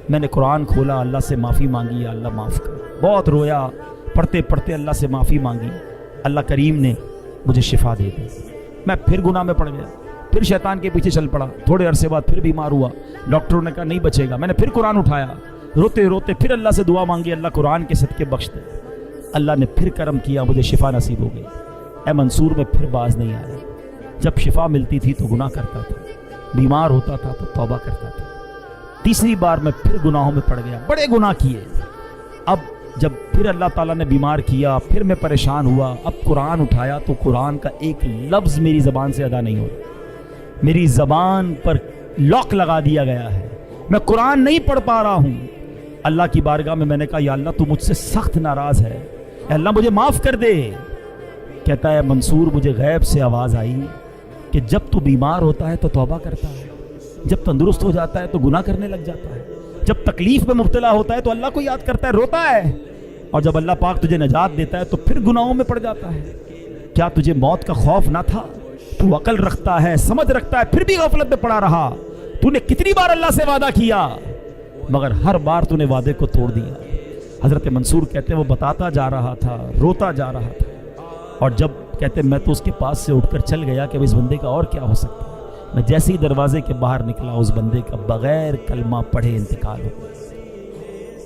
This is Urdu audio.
میں نے قرآن کھولا، اللہ سے معافی مانگی، یا اللہ معاف کر. بہت رویا، پڑھتے پڑھتے اللہ سے معافی مانگی. اللہ کریم نے مجھے شفا دے دی. میں پھر گناہ میں پڑ گیا، پھر شیطان کے پیچھے چل پڑا. تھوڑے عرصے بعد پھر بیمار ہوا، ڈاکٹروں نے کہا نہیں بچے گا. میں نے پھر قرآن اٹھایا، روتے روتے پھر اللہ سے دعا مانگی، اللہ قرآن کے صدقے بخش دے. اللہ نے پھر کرم کیا، مجھے شفا نصیب ہو گئی. اے منصور میں پھر باز نہیں آیا. جب شفا ملتی تھی تو گناہ کرتا تھا، بیمار ہوتا تھا تو توبہ کرتا تھا. تیسری بار میں پھر گناہوں میں پڑ گیا، بڑے گناہ کیے. اب جب پھر اللہ تعالیٰ نے بیمار کیا، پھر میں پریشان ہوا. اب قرآن اٹھایا تو قرآن کا ایک لفظ میری زبان سے ادا نہیں ہو رہا. میری زبان پر لاک لگا دیا گیا ہے، میں قرآن نہیں پڑھ پا رہا ہوں. اللہ کی بارگاہ میں نے کہا یا اللہ تو مجھ سے سخت ناراض ہے، اے اللہ مجھے معاف کر دے. کہتا ہے منصور مجھے غیب سے آواز آئی کہ جب تو بیمار ہوتا ہے تو توبہ کرتا ہے، جب تندرست ہو جاتا ہے تو گناہ کرنے لگ جاتا ہے، جب تکلیف میں مبتلا ہوتا ہے تو اللہ کو یاد کرتا ہے، روتا ہے، اور جب اللہ پاک تجھے نجات دیتا ہے تو پھر گناہوں میں پڑ جاتا ہے. کیا تجھے موت کا خوف نہ تھا؟ تو عقل رکھتا ہے، سمجھ رکھتا ہے، پھر بھی غفلت میں پڑا رہا. تو نے کتنی بار اللہ سے وعدہ کیا مگر ہر بار تو نے وعدے کو توڑ دیا. حضرت منصور کہتے ہیں وہ بتاتا جا رہا تھا، روتا جا رہا تھا، اور جب کہتے میں تو اس کے پاس سے اٹھ کر چل گیا کہ اس بندے کا اور کیا ہو سکتا ہے. میں جیسے ہی دروازے کے باہر نکلا اس بندے کا بغیر کلمہ پڑھے انتقال ہو گیا.